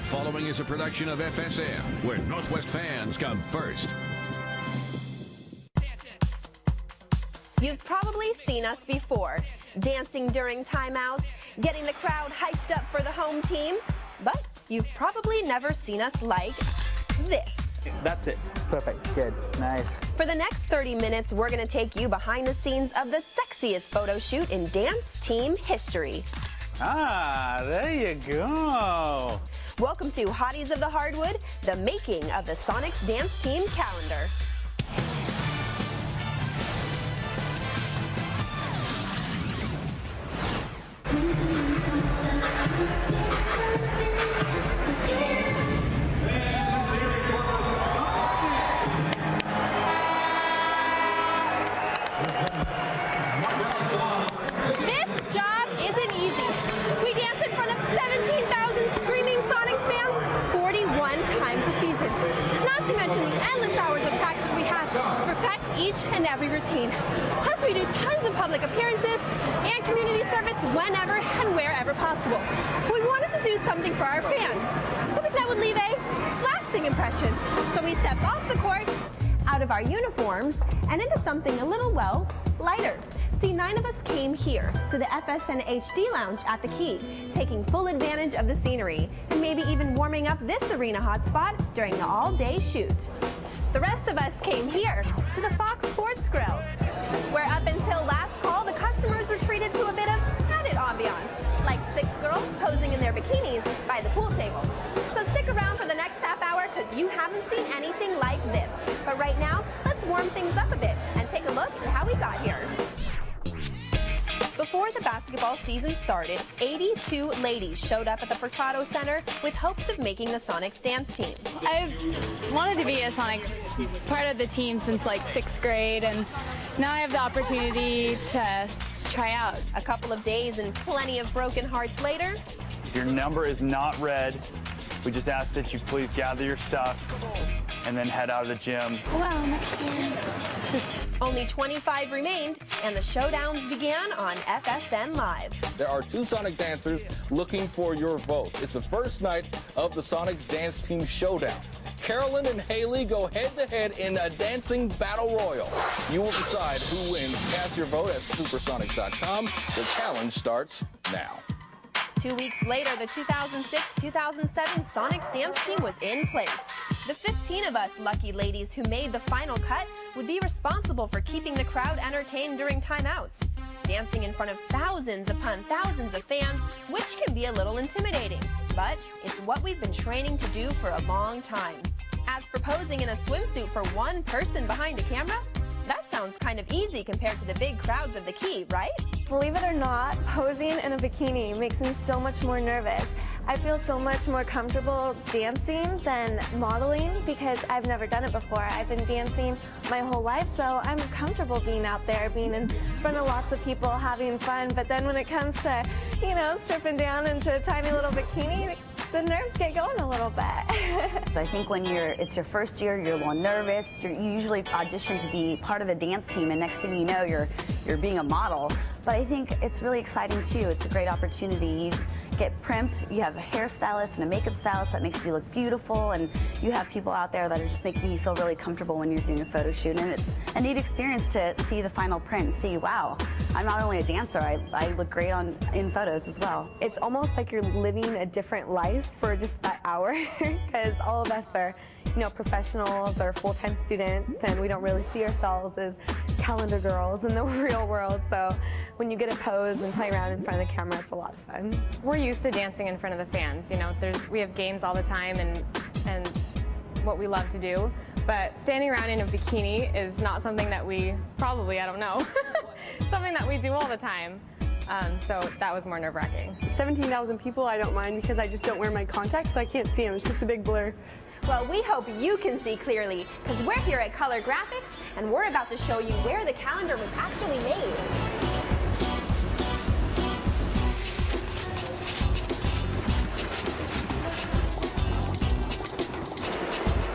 The following is a production of FSM, where Northwest fans come first. You've probably seen us before, dancing during timeouts, getting the crowd hyped up for the home team, but you've probably never seen us like this. That's it. Perfect. Good. Nice. For the next 30 minutes, we're going to take you behind the scenes of the sexiest photo shoot in dance team history. Ah, there you go. Welcome to Hotties of the Hardwood, the making of the Sonics dance team calendar. This job isn't easy. We dance in front of 17,000 screaming Sonics fans 41 times a season. Not to mention the endless hours of practice we have to perfect each and every routine. Plus, we do tons of public appearances and community service whenever and wherever possible. We wanted to do something for our fans, something that would leave a lasting impression. So we stepped off the court, Out of our uniforms, and into something a little, well, lighter. See, 9 of us came here to the FSN HD Lounge at the Key, taking full advantage of the scenery, and maybe even warming up this arena hotspot during the all-day shoot. The rest of us came here to the Fox Sports Grill, where up until last call, the customers were treated to a bit of added ambiance, like 6 girls posing in their bikinis by the pool table. So stick around for the next half hour, because you haven't seen anything like this. But right now, let's warm things up a bit and take a look at how we got here. Before the basketball season started, 82 ladies showed up at the Furtado Center with hopes of making the Sonics dance team. I've wanted to be a Sonics part of the team since like 6th grade, and now I have the opportunity to try out. A couple of days and plenty of broken hearts later, Your number is not red. We just ask that you please gather your stuff and then head out of the gym. Well, next year. only 25 remained, and the showdowns began on FSN Live. There are 2 Sonic dancers looking for your vote. It's the first night of the Sonics Dance Team Showdown. Carolyn and Haley go head-to-head in a dancing battle royal. You will decide who wins. Cast your vote at supersonics.com. The challenge starts now. 2 weeks later, the 2006-2007 Sonics dance team was in place. The 15 of us lucky ladies who made the final cut would be responsible for keeping the crowd entertained during timeouts, dancing in front of thousands upon thousands of fans, which can be a little intimidating, but it's what we've been training to do for a long time. As for posing in a swimsuit for one person behind a camera, that sounds kind of easy compared to the big crowds of the Key, right? Believe it or not, posing in a bikini makes me so much more nervous. I feel so much more comfortable dancing than modeling because I've never done it before. I've been dancing my whole life, so I'm comfortable being out there, being in front of lots of people, having fun. But then when it comes to, you know, stripping down into a tiny little bikini, the nerves get going a little bit. I think when it's your first year, you're a little nervous. You usually audition to be part of the dance team, and next thing you know, you're being a model. But I think it's really exciting too. It's a great opportunity. You get primped, you have a hairstylist and a makeup stylist that makes you look beautiful, and you have people out there that are just making you feel really comfortable when you're doing a photo shoot. And it's a neat experience to see the final print and see, wow, I'm not only a dancer, I look great in photos as well. It's almost like you're living a different life for just that hour because all of us are, you know, professionals or full-time students, and we don't really see ourselves as calendar girls in the real world. So when you get to pose and play around in front of the camera, it's a lot of fun. We're used to dancing in front of the fans. You know, we have games all the time and what we love to do. But standing around in a bikini is not something that we probably, I don't know, something that we do all the time. So that was more nerve-wracking. 17,000 people, I don't mind because I just don't wear my contacts, so I can't see them. It's just a big blur. Well, we hope you can see clearly, because we're here at Color Graphics, and we're about to show you where the calendar was actually made.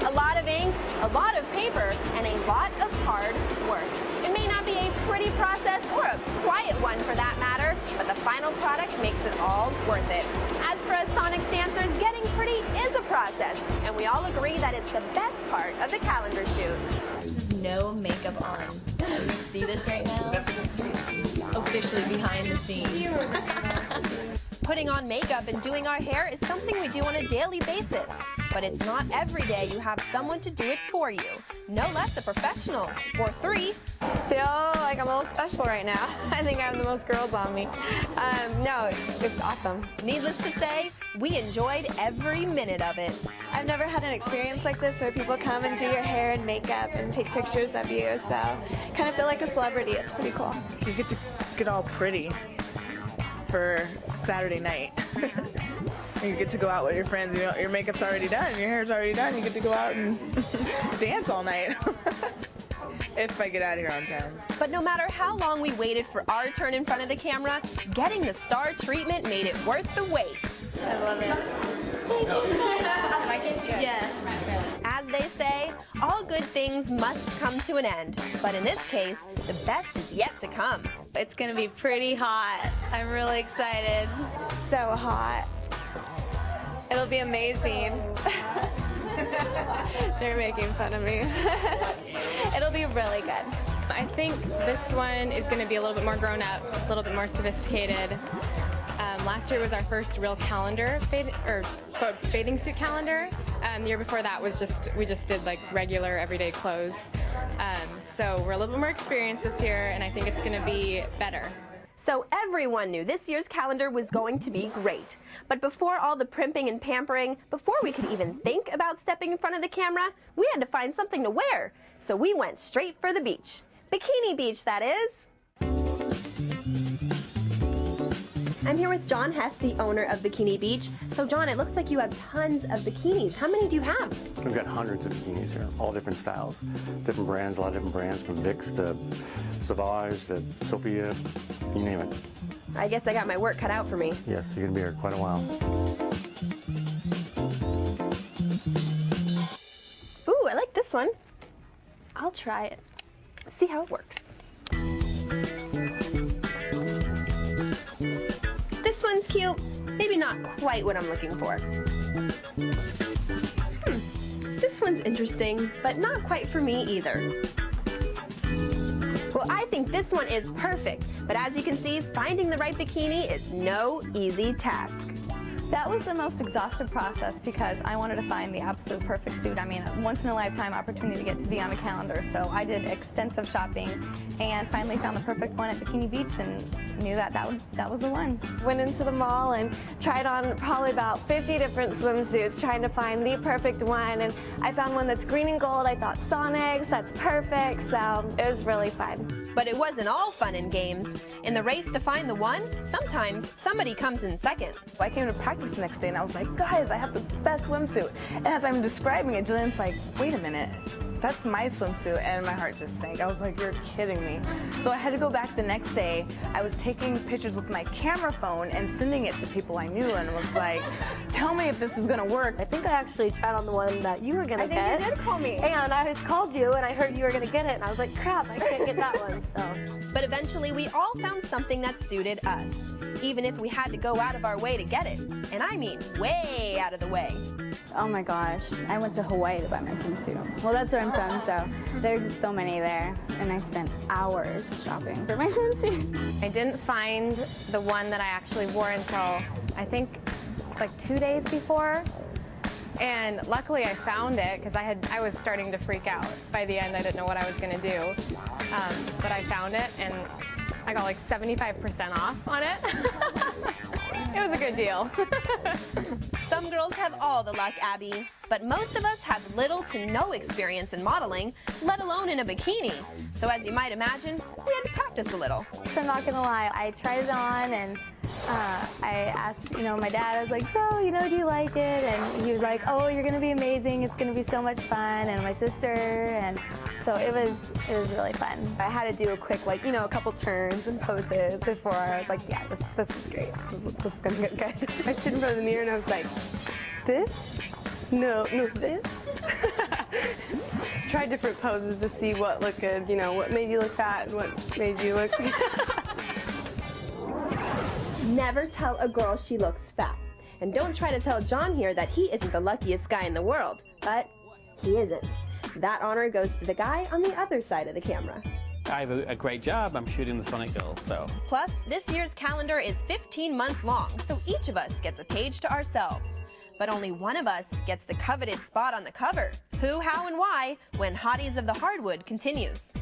A lot of ink, a lot of paper, and a lot of hard work. It may not be a pretty process or a quiet one for that matter, but the final product makes it all worth it. As for us Sonics dancers, getting pretty we all agree that it's the best part of the calendar shoot. There's no makeup on. You see this right now? Officially behind the scenes. Putting on makeup and doing our hair is something we do on a daily basis. But it's not every day you have someone to do it for you. No less a professional. Or 3. Feel like I'm a little special right now. I think I have the most girls on me. No, it's awesome. Needless to say, we enjoyed every minute of it. I've never had an experience like this where people come and do your hair and makeup and take pictures of you, so kind of feel like a celebrity. It's pretty cool. You get to get all pretty for Saturday night. You get to go out with your friends, you know, your makeup's already done, your hair's already done, you get to go out and dance all night. If I get out of here on time. But no matter how long we waited for our turn in front of the camera, getting the star treatment made it worth the wait. I love it. Yes. As they say, all good things must come to an end. But in this case, the best is yet to come. It's going to be pretty hot. I'm really excited. So hot. It'll be amazing. They're making fun of me. It'll be really good. I think this one is going to be a little bit more grown up, a little bit more sophisticated. Last year was our first real calendar, bathing suit calendar. The year before that was we just did like regular everyday clothes. So we're a little bit more experienced this year, and I think it's going to be better. So everyone knew this year's calendar was going to be great. But before all the primping and pampering, before we could even think about stepping in front of the camera, we had to find something to wear. So we went straight for the beach. Bikini Beach, that is. I'm here with John Hess, the owner of Bikini Beach. So John, it looks like you have tons of bikinis. How many do you have? We've got hundreds of bikinis here, all different styles, different brands, a lot of different brands, from Vicks to Sauvage to Sophia, you name it. I guess I got my work cut out for me. Yes, you're going to be here quite a while. Ooh, I like this one. I'll try it. See how it works. This one's cute. Maybe not quite what I'm looking for. This one's interesting, but not quite for me either. Well, I think this one is perfect, but as you can see, finding the right bikini is no easy task. That was the most exhaustive process because I wanted to find the absolute perfect suit. I mean, a once-in-a-lifetime opportunity to get to be on a calendar. So I did extensive shopping and finally found the perfect one at Bikini Beach and knew that was the one. Went into the mall and tried on probably about 50 different swimsuits trying to find the perfect one. And I found one that's green and gold. I thought Sonics, that's perfect. So it was really fun. But it wasn't all fun and games. In the race to find the one, sometimes somebody comes in second. I came to practice the next day and I was like, guys, I have the best swimsuit. And as I'm describing it, Jillian's like, wait a minute, that's my swimsuit. And my heart just sank. I was like, you're kidding me. So I had to go back the next day. I was taking pictures with my camera phone and sending it to people I knew and was like, tell me if this is gonna work. I think I actually tried on the one that you were gonna get. I think you did call me. And I called you and I heard you were gonna get it and I was like, crap, I can't get that one, so. But eventually we all found something that suited us, even if we had to go out of our way to get it. And I mean way out of the way. Oh my gosh, I went to Hawaii to buy my swimsuit. Well, that's where I'm from, so there's just so many there. And I spent hours shopping for my swimsuit. I didn't find the one that I actually wore until, I think, like 2 days before. And luckily I found it because I was starting to freak out. By the end, I didn't know what I was going to do. But I found it, and I got like 75% off on it. It was a good deal. Some girls have all the luck, Abby, but most of us have little to no experience in modeling, let alone in a bikini. So as you might imagine, we had to practice a little. I'm not gonna lie, I tried it on and I asked, my dad, I was like, so, do you like it? And he was like, oh, you're gonna be amazing, it's gonna be so much fun, and my sister, and so it was really fun. I had to do a quick, a couple turns and poses before I was like, yeah, this is great, this is gonna get good. I stood in front of the mirror and I was like, this? No, this? Tried different poses to see what looked good, what made you look fat and what made you look... Never tell a girl she looks fat. And don't try to tell John here that he isn't the luckiest guy in the world, but he isn't. That honor goes to the guy on the other side of the camera. I have a great job. I'm shooting the Sonic Girls, so. Plus, this year's calendar is 15 months long, so each of us gets a page to ourselves. But only one of us gets the coveted spot on the cover. Who, how, and why when Hotties of the Hardwood continues.